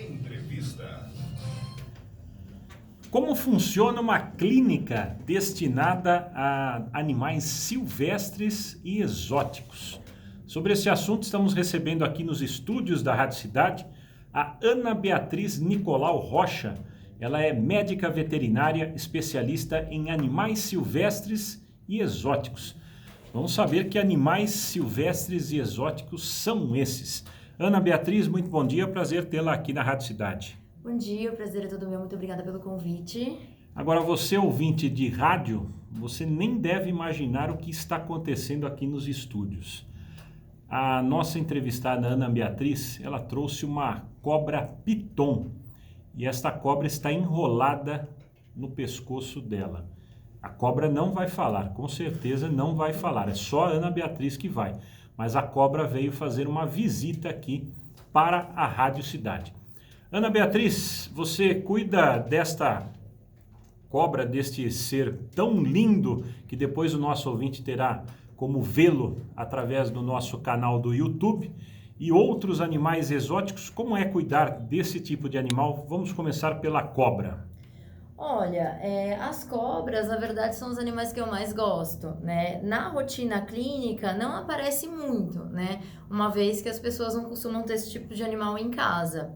Entrevista. Como funciona uma clínica destinada a animais silvestres e exóticos? Sobre esse assunto, estamos recebendo aqui nos estúdios da Rádio Cidade a Ana Beatriz Nicolau Rocha. Ela é médica veterinária especialista em animais silvestres e exóticos. Vamos saber que animais silvestres e exóticos são esses. Ana Beatriz, muito bom dia, prazer tê-la aqui na Rádio Cidade. Bom dia, o prazer é todo meu, muito obrigada pelo convite. Agora, você ouvinte de rádio, você nem deve imaginar o que está acontecendo aqui nos estúdios. A nossa entrevistada Ana Beatriz, ela trouxe uma cobra piton e esta cobra está enrolada no pescoço dela. A cobra não vai falar, com certeza não vai falar, é só a Ana Beatriz que vai. Mas a cobra veio fazer uma visita aqui para a Rádio Cidade. Ana Beatriz, você cuida desta cobra, deste ser tão lindo que depois o nosso ouvinte terá como vê-lo através do nosso canal do YouTube, e outros animais exóticos. Como é cuidar desse tipo de animal? Vamos começar pela cobra. Olha, as cobras, na verdade, são os animais que eu mais gosto, né? Na rotina clínica não aparece muito, né? Uma vez que as pessoas não costumam ter esse tipo de animal em casa.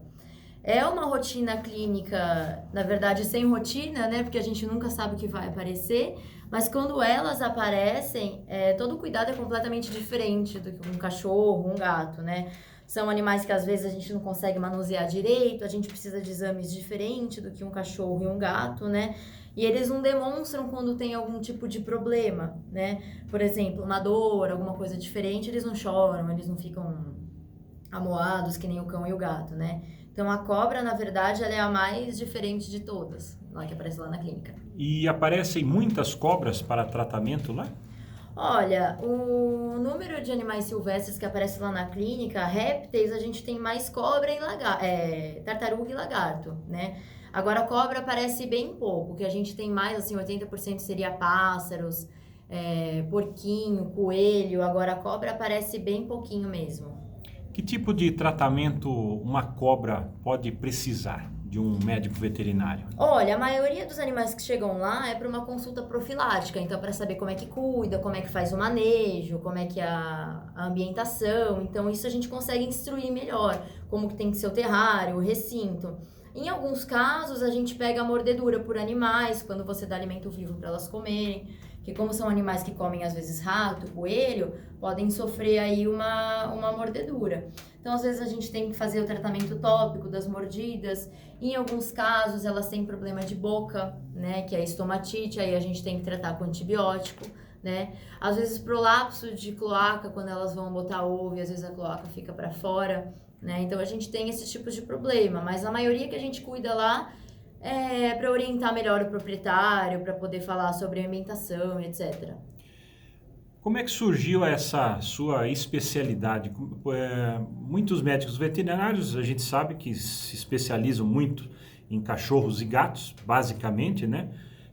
É uma rotina clínica, na verdade, sem rotina, né? Porque a gente nunca sabe o que vai aparecer. Mas quando elas aparecem, todo o cuidado é completamente diferente do que um cachorro, um gato, né? São animais que às vezes a gente não consegue manusear direito, a gente precisa de exames diferentes do que um cachorro e um gato, né? E eles não demonstram quando tem algum tipo de problema, né? Por exemplo, uma dor, alguma coisa diferente, eles não choram, eles não ficam amuados que nem o cão e o gato, né? Então a cobra, na verdade, ela é a mais diferente de todas, lá que aparece lá na clínica. E aparecem muitas cobras para tratamento lá? Olha, o número de animais silvestres que aparece lá na clínica, répteis, a gente tem mais cobra e tartaruga e lagarto, né? Agora, a cobra aparece bem pouco, que a gente tem mais, assim, 80% seria pássaros, porquinho, coelho. Agora, a cobra aparece bem pouquinho mesmo. Que tipo de tratamento uma cobra pode precisar de um médico veterinário? Olha, a maioria dos animais que chegam lá é para uma consulta profilática, então para saber como é que cuida, como é que faz o manejo, como é que é a ambientação. Então isso a gente consegue instruir melhor, como que tem que ser o terrário, o recinto. Em alguns casos a gente pega a mordedura por animais, quando você dá alimento vivo para elas comerem, que como são animais que comem às vezes rato, coelho, podem sofrer aí uma mordedura. Então às vezes a gente tem que fazer o tratamento tópico das mordidas. Em alguns casos elas têm problema de boca, né, que é estomatite, aí a gente tem que tratar com antibiótico, né? Às vezes prolapso de cloaca, quando elas vão botar ovo e às vezes a cloaca fica para fora, né? Então a gente tem esses tipos de problema, mas a maioria que a gente cuida lá é para orientar melhor o proprietário, para poder falar sobre alimentação, etc. Como é que surgiu essa sua especialidade? Muitos médicos veterinários, a gente sabe que se especializam muito em cachorros e gatos, basicamente, né?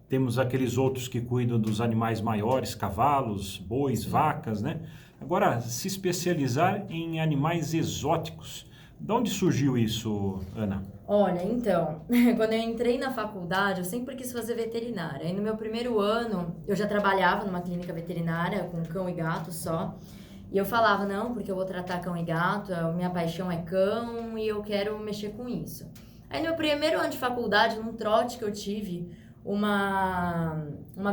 Temos aqueles outros que cuidam dos animais maiores, cavalos, bois, vacas, né? Agora, se especializar em animais exóticos. De onde surgiu isso, Ana? Olha, então, quando eu entrei na faculdade, eu sempre quis fazer veterinária. Aí no meu primeiro ano, eu já trabalhava numa clínica veterinária com cão e gato só. E eu falava, não, porque eu vou tratar cão e gato, a minha paixão é cão e eu quero mexer com isso. Aí no meu primeiro ano de faculdade, num trote que eu tive, uma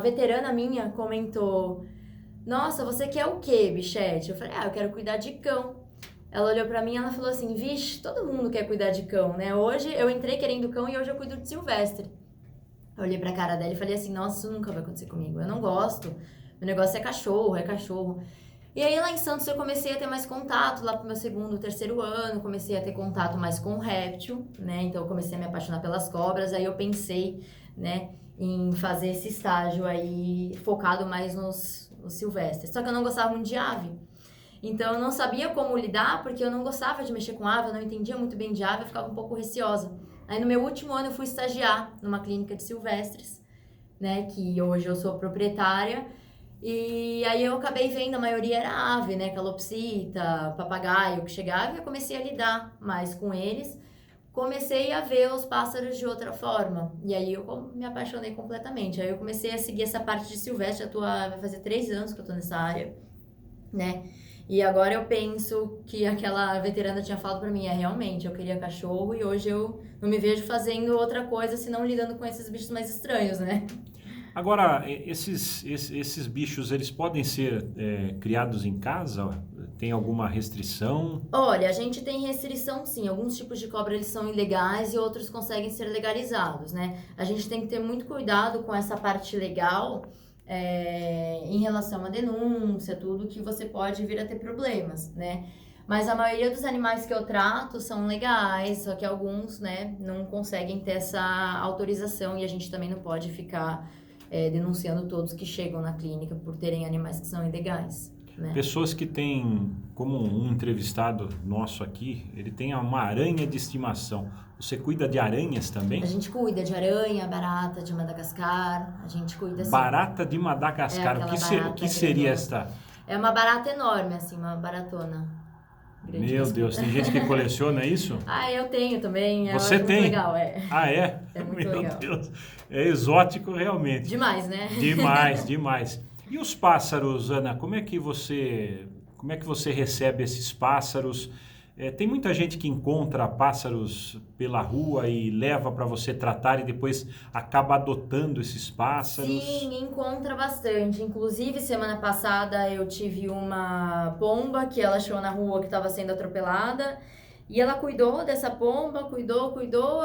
veterana minha comentou: nossa, você quer o quê, bichete? Eu falei, eu quero cuidar de cão. Ela olhou pra mim e ela falou assim, vixe, todo mundo quer cuidar de cão, né? Hoje eu entrei querendo cão e hoje eu cuido de silvestre. Eu olhei pra cara dela e falei assim, nossa, isso nunca vai acontecer comigo. Eu não gosto. Meu negócio é cachorro, é cachorro. E aí lá em Santos eu comecei a ter mais contato, lá pro meu segundo, terceiro ano, comecei a ter contato mais com o réptil, né? Então eu comecei a me apaixonar pelas cobras, aí eu pensei, né, em fazer esse estágio aí focado mais nos silvestres. Só que eu não gostava muito de ave. Então eu não sabia como lidar, porque eu não gostava de mexer com ave, eu não entendia muito bem de ave, eu ficava um pouco receosa. Aí no meu último ano eu fui estagiar numa clínica de silvestres, né, que hoje eu sou proprietária, e aí eu acabei vendo, a maioria era ave, né, calopsita, papagaio que chegava, e eu comecei a lidar mais com eles. comecei a ver os pássaros de outra forma. E aí eu me apaixonei completamente. Aí eu comecei a seguir essa parte de silvestre, vai fazer 3 anos que eu tô nessa área, né? E agora eu penso que aquela veterana tinha falado pra mim, realmente, eu queria cachorro e hoje eu não me vejo fazendo outra coisa senão lidando com esses bichos mais estranhos, né? Agora, esses bichos, eles podem ser criados em casa? Tem alguma restrição? Olha, a gente tem restrição sim, alguns tipos de cobra eles são ilegais e outros conseguem ser legalizados, né? A gente tem que ter muito cuidado com essa parte legal, em relação à denúncia, tudo que você pode vir a ter problemas, né? Mas a maioria dos animais que eu trato são legais, só que alguns, né, não conseguem ter essa autorização e a gente também não pode ficar denunciando todos que chegam na clínica por terem animais que são ilegais, né? Pessoas que têm, como um entrevistado nosso aqui, ele tem uma aranha de estimação. Você cuida de aranhas também? A gente cuida de aranha, barata de Madagascar, a gente cuida assim. Barata de Madagascar, o que seria esta? É uma barata enorme, assim, uma baratona. Meu Deus, tem gente que coleciona isso? Eu tenho também. Você tem? Muito legal, Ah, é? É muito Meu legal. Deus, é exótico realmente. Demais, né? Demais, demais. E os pássaros, Ana, como é que você recebe esses pássaros? Tem muita gente que encontra pássaros pela rua e leva para você tratar e depois acaba adotando esses pássaros. Sim, encontra bastante. Inclusive, semana passada eu tive uma pomba que ela achou na rua que estava sendo atropelada. E ela cuidou dessa pomba, cuidou,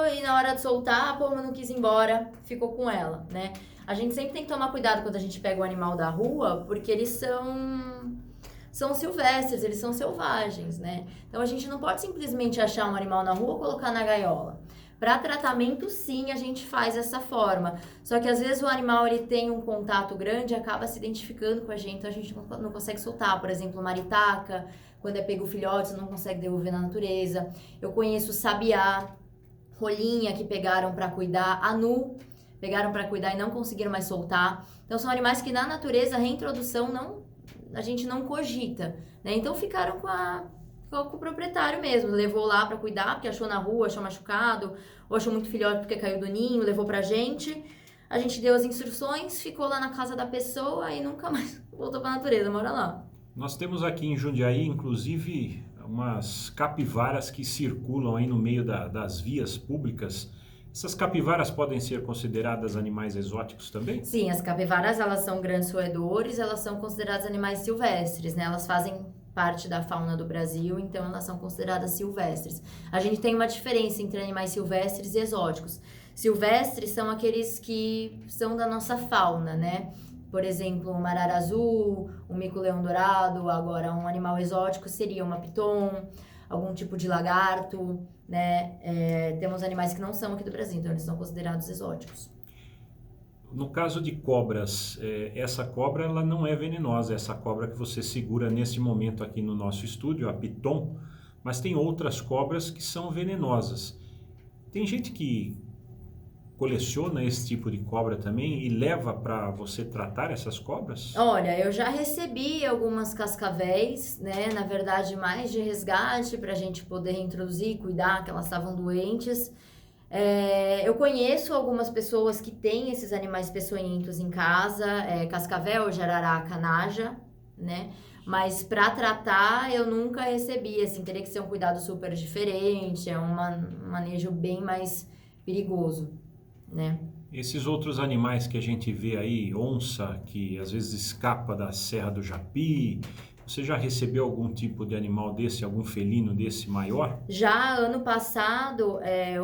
e na hora de soltar, a pomba não quis ir embora, ficou com ela, né? A gente sempre tem que tomar cuidado quando a gente pega o animal da rua, porque eles são silvestres, eles são selvagens, né? Então a gente não pode simplesmente achar um animal na rua e colocar na gaiola. Para tratamento, sim, a gente faz dessa forma. Só que às vezes o animal ele tem um contato grande e acaba se identificando com a gente, então a gente não consegue soltar. Por exemplo, maritaca, quando é pego o filhote, você não consegue devolver na natureza. Eu conheço sabiá, rolinha que pegaram para cuidar, anu, pegaram para cuidar e não conseguiram mais soltar. Então são animais que na natureza a reintrodução a gente não cogita, né? Então ficaram com o proprietário mesmo, levou lá para cuidar, porque achou na rua, achou machucado, ou achou muito filhote porque caiu do ninho, levou pra gente. A gente deu as instruções, ficou lá na casa da pessoa e nunca mais voltou pra natureza, mora lá. Nós temos aqui em Jundiaí, inclusive, umas capivaras que circulam aí no meio das vias públicas. Essas capivaras podem ser consideradas animais exóticos também? Sim, as capivaras, elas são grandes roedores, elas são consideradas animais silvestres, né? Elas fazem parte da fauna do Brasil, então elas são consideradas silvestres. A gente tem uma diferença entre animais silvestres e exóticos. Silvestres são aqueles que são da nossa fauna, né? Por exemplo, um arara azul, um mico-leão dourado. Agora, um animal exótico seria uma piton, algum tipo de lagarto, né? Temos animais que não são aqui do Brasil, então eles são considerados exóticos. No caso de cobras, essa cobra ela não é venenosa, essa cobra que você segura nesse momento aqui no nosso estúdio, a piton, mas tem outras cobras que são venenosas. Tem gente que coleciona esse tipo de cobra também e leva para você tratar essas cobras? Olha, eu já recebi algumas cascavéis, né? Na verdade, mais de resgate para a gente poder reintroduzir, cuidar, que elas estavam doentes. Eu conheço algumas pessoas que têm esses animais peçonhentos em casa, cascavel, jararaca, naja, né? Mas para tratar eu nunca recebi, assim, teria que ser um cuidado super diferente, um manejo bem mais perigoso, né? Esses outros animais que a gente vê aí, onça, que às vezes escapa da Serra do Japi, você já recebeu algum tipo de animal desse, algum felino desse maior? Já ano passado,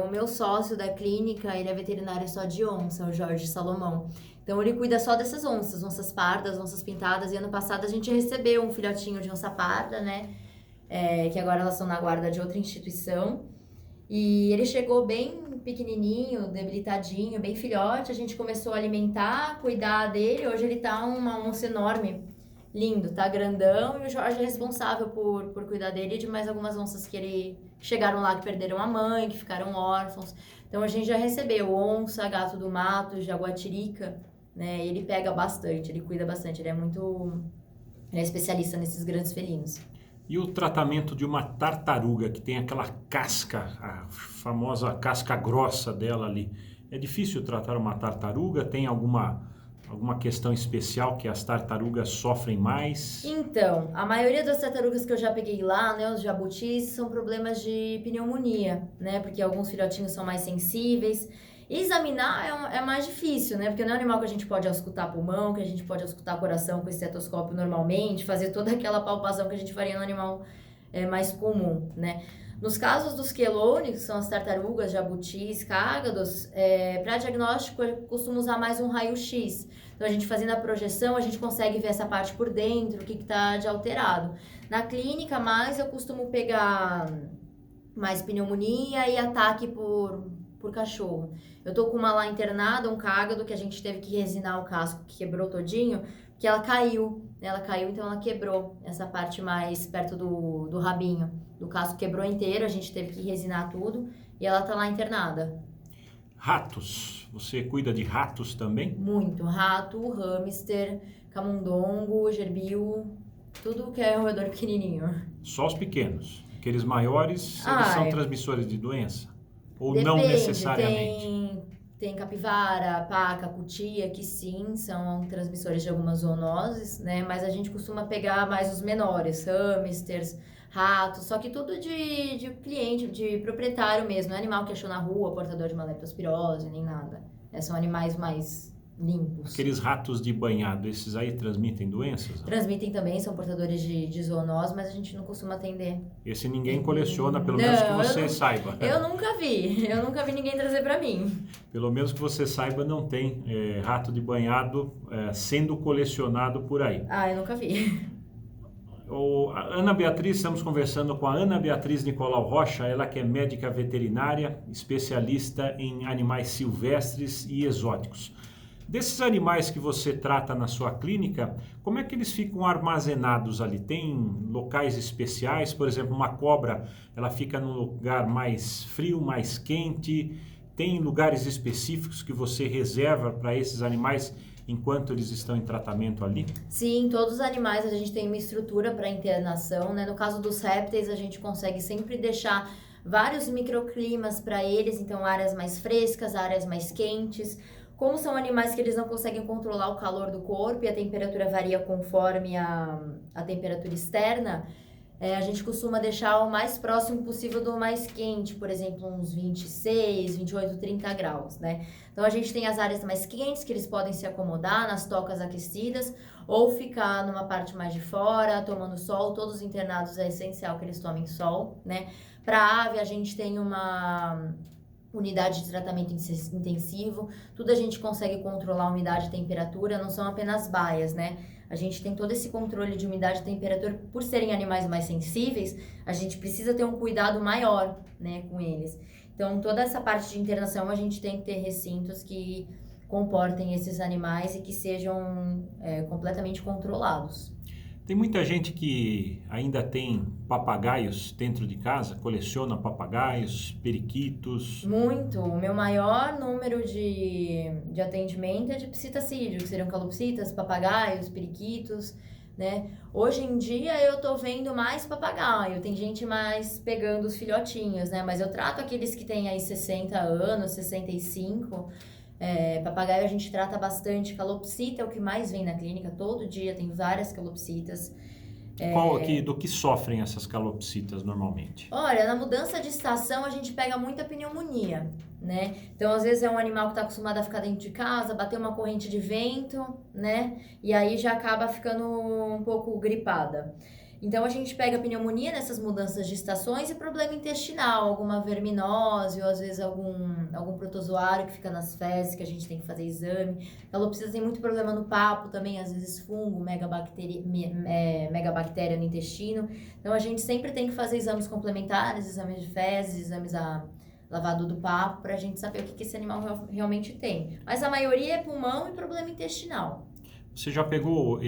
o meu sócio da clínica, ele é veterinário só de onça, o Jorge Salomão. Então ele cuida só dessas onças, onças pardas, onças pintadas. E ano passado a gente recebeu um filhotinho de onça parda, né? Que agora elas estão na guarda de outra instituição. E ele chegou bem pequenininho, debilitadinho, bem filhote. A gente começou a alimentar, cuidar dele. Hoje ele tá uma onça enorme, lindo, tá grandão. E o Jorge é responsável por cuidar dele e de mais algumas onças que chegaram lá, que perderam a mãe, que ficaram órfãos. Então a gente já recebeu onça, gato do mato, jaguatirica, né? Ele pega bastante, ele cuida bastante, ele é especialista nesses grandes felinos. E o tratamento de uma tartaruga que tem aquela casca, a famosa casca grossa dela ali. É difícil tratar uma tartaruga? Tem alguma questão especial que as tartarugas sofrem mais? Então, a maioria das tartarugas que eu já peguei lá, né, os jabutis, são problemas de pneumonia, né, porque alguns filhotinhos são mais sensíveis. Examinar é mais difícil, né, porque não é um animal que a gente pode auscultar pulmão, que a gente pode auscultar coração com estetoscópio normalmente, fazer toda aquela palpação que a gente faria no animal mais comum, né. Nos casos dos quelônios, que são as tartarugas, jabutis, cágados, para diagnóstico eu costumo usar mais um raio-x. Então, a gente fazendo a projeção, a gente consegue ver essa parte por dentro, o que está de alterado. Na clínica, mais eu costumo pegar mais pneumonia e ataque por cachorro. Eu tô com uma lá internada, um cágado, que a gente teve que resinar o casco, que quebrou todinho, que ela caiu. Ela caiu, então ela quebrou essa parte mais perto do rabinho. Do casco quebrou inteiro, a gente teve que resinar tudo e ela tá lá internada. Ratos. Você cuida de ratos também? Muito. Rato, hamster, camundongo, gerbil, tudo que é roedor pequenininho. Só os pequenos. Aqueles maiores, eles são transmissores de doença? Ou depende, não necessariamente? Tem capivara, paca, cutia, que sim, são transmissores de algumas zoonoses, né? Mas a gente costuma pegar mais os menores, hamsters, ratos, só que tudo de cliente, de proprietário mesmo, não é animal que achou na rua, portador de uma leptospirose, nem nada. São animais mais limpos. Aqueles ratos de banhado, esses aí transmitem doenças? Transmitem também, são portadores de zoonose, mas a gente não costuma atender. Esse ninguém coleciona, pelo menos que você saiba. Eu nunca vi ninguém trazer pra mim. Pelo menos que você saiba, não tem rato de banhado sendo colecionado por aí. Eu nunca vi. A Ana Beatriz, estamos conversando com a Ana Beatriz Nicolau Rocha, ela que é médica veterinária, especialista em animais silvestres e exóticos. Desses animais que você trata na sua clínica, como é que eles ficam armazenados ali? Tem locais especiais? Por exemplo, uma cobra, ela fica num lugar mais frio, mais quente? Tem lugares específicos que você reserva para esses animais enquanto eles estão em tratamento ali? Sim, todos os animais a gente tem uma estrutura para internação, né? No caso dos répteis, a gente consegue sempre deixar vários microclimas para eles, então áreas mais frescas, áreas mais quentes. Como são animais que eles não conseguem controlar o calor do corpo e a temperatura varia conforme a temperatura externa, a gente costuma deixar o mais próximo possível do mais quente, por exemplo, uns 26, 28, 30 graus, né? Então, a gente tem as áreas mais quentes, que eles podem se acomodar nas tocas aquecidas, ou ficar numa parte mais de fora, tomando sol. Todos os internados é essencial que eles tomem sol, né? Para ave, a gente tem uma unidade de tratamento intensivo, tudo a gente consegue controlar a umidade e temperatura, não são apenas baias, né? A gente tem todo esse controle de umidade e temperatura, por serem animais mais sensíveis, a gente precisa ter um cuidado maior, né, com eles. Então, toda essa parte de internação, a gente tem que ter recintos que comportem esses animais e que sejam completamente controlados. Tem muita gente que ainda tem papagaios dentro de casa, coleciona papagaios, periquitos. Muito. O meu maior número de atendimento é de psitacídeo, que seriam calopsitas, papagaios, periquitos, né? Hoje em dia eu tô vendo mais papagaio, tem gente mais pegando os filhotinhos, né? Mas eu trato aqueles que têm aí 60 anos, 65. Papagaio a gente trata bastante. Calopsita é o que mais vem na clínica, todo dia tem várias calopsitas. Do que sofrem essas calopsitas normalmente? Olha, na mudança de estação a gente pega muita pneumonia, né? Então, às vezes é um animal que está acostumado a ficar dentro de casa, bater uma corrente de vento, né? E aí já acaba ficando um pouco gripada. Então, a gente pega pneumonia nessas mudanças de estações e problema intestinal, alguma verminose ou às vezes algum protozoário que fica nas fezes que a gente tem que fazer exame. Calopsita tem muito problema no papo também, às vezes fungo, megabactéria no intestino. Então, a gente sempre tem que fazer exames complementares, exames de fezes, exames lavado do papo, para a gente saber o que esse animal realmente tem. Mas a maioria é pulmão e problema intestinal. Você já pegou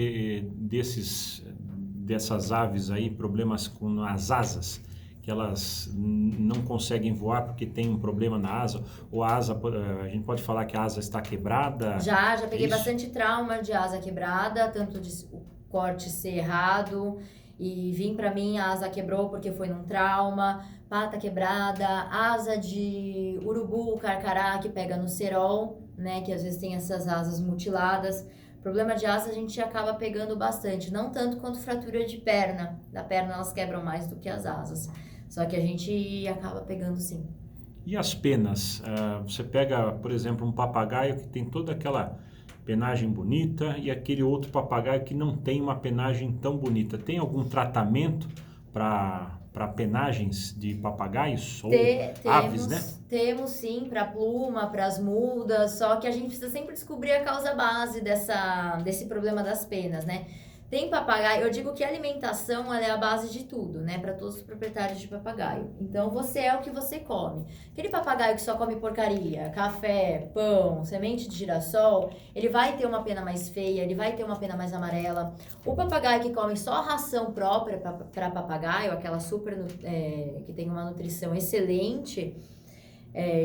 dessas aves aí, problemas com as asas, que elas não conseguem voar porque tem um problema na asa, ou a asa, a gente pode falar que a asa está quebrada? Já peguei bastante trauma de asa quebrada, tanto de o corte ser errado, e vim para mim, a asa quebrou porque foi num trauma, pata quebrada, asa de urubu, carcará que pega no cerol, né, que às vezes tem essas asas mutiladas. Problema de asa a gente acaba pegando bastante, não tanto quanto fratura de perna. Da perna elas quebram mais do que as asas, só que a gente acaba pegando sim. E as penas? Você pega, por exemplo, um papagaio que tem toda aquela penagem bonita e aquele outro papagaio que não tem uma penagem tão bonita. Tem algum tratamento para penagens de papagaios ou aves, né? Temos sim, para pluma, para as mudas, só que a gente precisa sempre descobrir a causa base desse problema das penas, né? Tem papagaio, eu digo que a alimentação ela é a base de tudo, né? Para todos os proprietários de papagaio. Então, você é o que você come. Aquele papagaio que só come porcaria, café, pão, semente de girassol, ele vai ter uma pena mais feia, ele vai ter uma pena mais amarela. O papagaio que come só ração própria para papagaio, aquela que tem uma nutrição excelente,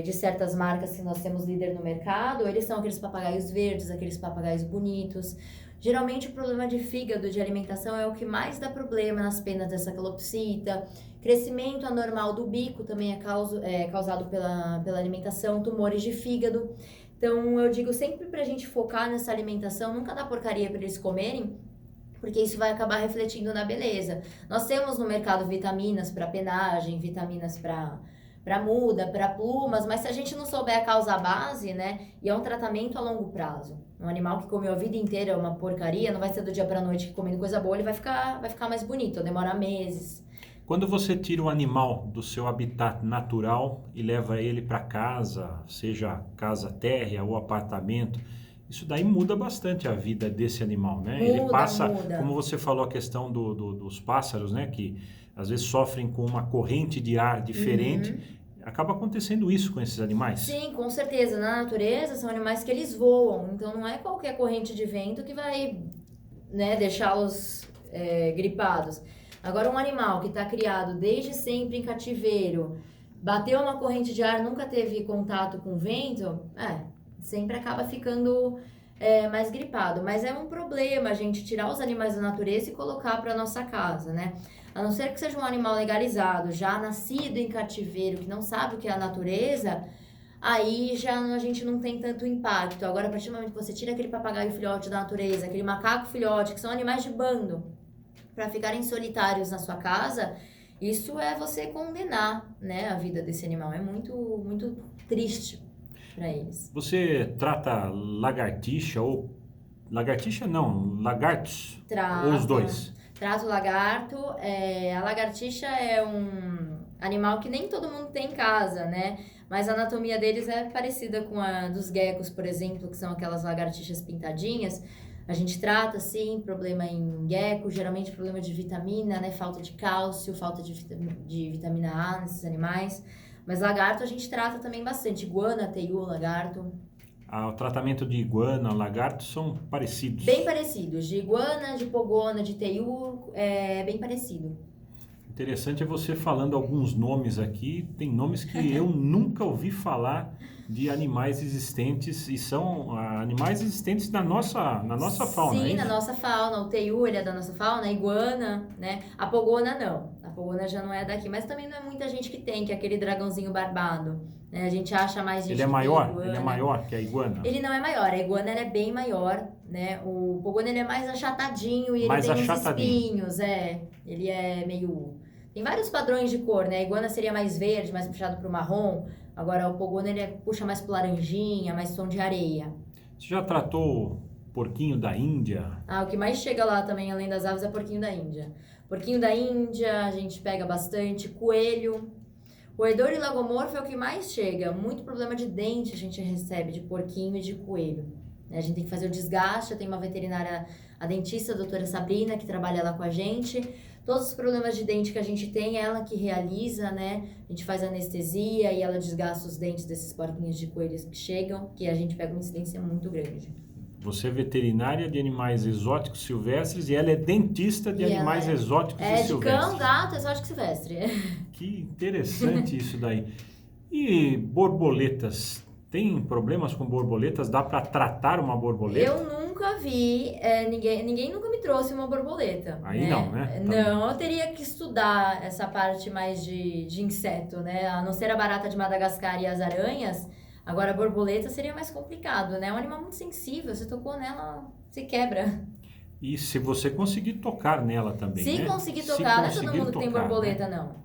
de certas marcas que nós temos líder no mercado, eles são aqueles papagaios verdes, aqueles papagaios bonitos. Geralmente o problema de fígado, de alimentação, é o que mais dá problema nas penas dessa calopsita. Crescimento anormal do bico também é causado pela alimentação, tumores de fígado. Então eu digo sempre pra gente focar nessa alimentação, nunca dar porcaria para eles comerem, porque isso vai acabar refletindo na beleza. Nós temos no mercado vitaminas para penagem, vitaminas para muda, para plumas, mas se a gente não souber a causa base, né, e é um tratamento a longo prazo. Um animal que comeu a vida inteira uma porcaria, não vai ser do dia para noite que comendo coisa boa, ele vai ficar mais bonito, demora meses. Quando você tira o animal do seu habitat natural e leva ele para casa, seja casa térrea ou apartamento, isso daí muda bastante a vida desse animal, né? Ele passa, como você falou, a questão dos pássaros, né, que às vezes sofrem com uma corrente de ar diferente. Acaba acontecendo isso com esses animais? Sim, com certeza. Na natureza são animais que eles voam, então não é qualquer corrente de vento que vai, né, deixá-los gripados. Agora, um animal que está criado desde sempre em cativeiro, bateu uma corrente de ar, nunca teve contato com vento, sempre acaba ficando mais gripado. Mas é um problema a gente tirar os animais da natureza e colocar para nossa casa, né? A não ser que seja um animal legalizado, já nascido em cativeiro, que não sabe o que é a natureza, aí já a gente não tem tanto impacto. Agora, a partir do momento que você tira aquele papagaio filhote da natureza, aquele macaco filhote, que são animais de bando, para ficarem solitários na sua casa, isso é você condenar, né, a vida desse animal. É muito, muito triste para eles. Você trata lagartixa ou... Lagartixa não, lagartos? Trata. Ou os dois? Trato lagarto. A lagartixa é um animal que nem todo mundo tem em casa, né? Mas a anatomia deles é parecida com a dos geckos, por exemplo, que são aquelas lagartixas pintadinhas. A gente trata, sim, problema em gecko, geralmente problema de vitamina, né? Falta de cálcio, falta de vitamina A nesses animais. Mas lagarto a gente trata também bastante. Iguana, teiu, lagarto. O tratamento de iguana, lagarto são parecidos? Bem parecidos. De iguana, de pogona, de teiu, é bem parecido. Interessante é você falando alguns nomes aqui. Tem nomes que eu nunca ouvi falar de animais existentes e são animais existentes na nossa fauna. Sim, na nossa fauna. O teiu, ele é da nossa fauna, a iguana, né? A pogona não. A pogona já não é daqui, mas também não é muita gente que tem, que é aquele dragãozinho barbado. Né? A gente acha mais gente. Ele é maior? Ele é maior que a iguana? Ele não é maior. A iguana ela é bem maior, né? O pogona ele é mais achatadinho e ele mais tem uns achatadinho. espinhos, Ele é meio... Tem vários padrões de cor, né? A iguana seria mais verde, mais puxado pro marrom. Agora o pogona ele puxa mais pro laranjinha, mais tom de areia. Você já tratou porquinho da Índia? O que mais chega lá também, além das aves, é porquinho da Índia. Porquinho da Índia, a gente pega bastante. Coelho. Roedor e lagomorfo é o que mais chega. Muito problema de dente a gente recebe de porquinho e de coelho. A gente tem que fazer o desgaste. Eu tenho uma veterinária, a dentista, a doutora Sabrina, que trabalha lá com a gente. Todos os problemas de dente que a gente tem, ela que realiza, né? A gente faz anestesia e ela desgasta os dentes desses porquinhos de coelhos que chegam, que a gente pega uma incidência muito grande. Você é veterinária de animais exóticos silvestres e ela é dentista de animais exóticos e silvestres. É de cão, gato, exótico silvestre. Que interessante isso daí. E borboletas? Tem problemas com borboletas? Dá para tratar uma borboleta? Eu nunca vi, ninguém nunca me trouxe uma borboleta. Aí não, né? Não, eu teria que estudar essa parte mais de inseto, né? A não ser a barata de Madagascar e as aranhas, agora a borboleta seria mais complicado, né? É um animal muito sensível, você tocou nela, se quebra. E se você conseguir tocar nela também, Se né? conseguir tocar, não é todo conseguir mundo que tem tocar, borboleta, né? não.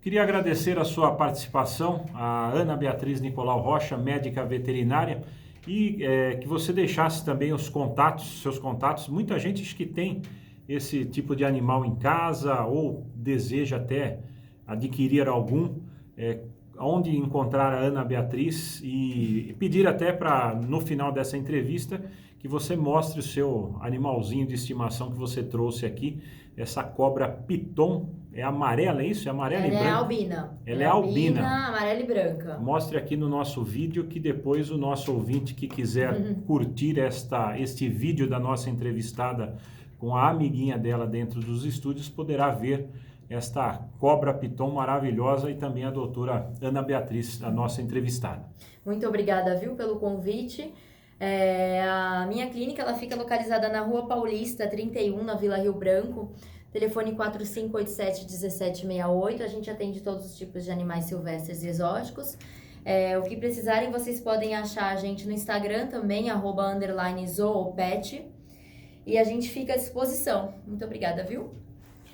Queria agradecer a sua participação, a Ana Beatriz Nicolau Rocha, médica veterinária, e que você deixasse também os contatos, seus contatos. Muita gente que tem esse tipo de animal em casa ou deseja até adquirir algum, onde encontrar a Ana Beatriz, e pedir até para, no final dessa entrevista, que você mostre o seu animalzinho de estimação que você trouxe aqui, essa cobra piton. É amarela, é isso? É amarela e branca? Ela é albina. Ela é albina. Amarela e branca. Mostre aqui no nosso vídeo, que depois o nosso ouvinte que quiser curtir este vídeo da nossa entrevistada com a amiguinha dela dentro dos estúdios, poderá ver esta cobra piton maravilhosa, e também a doutora Ana Beatriz, a nossa entrevistada. Muito obrigada, viu, pelo convite. A minha clínica ela fica localizada na Rua Paulista, 31, na Vila Rio Branco. Telefone 4587-1768. A gente atende todos os tipos de animais silvestres e exóticos. O que precisarem, vocês podem achar a gente no Instagram também, @_zoopet. E a gente fica à disposição. Muito obrigada, viu?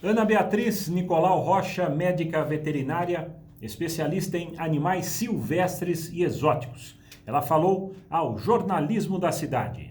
Ana Beatriz Nicolau Rocha, médica veterinária, especialista em animais silvestres e exóticos. Ela falou ao Jornalismo da Cidade.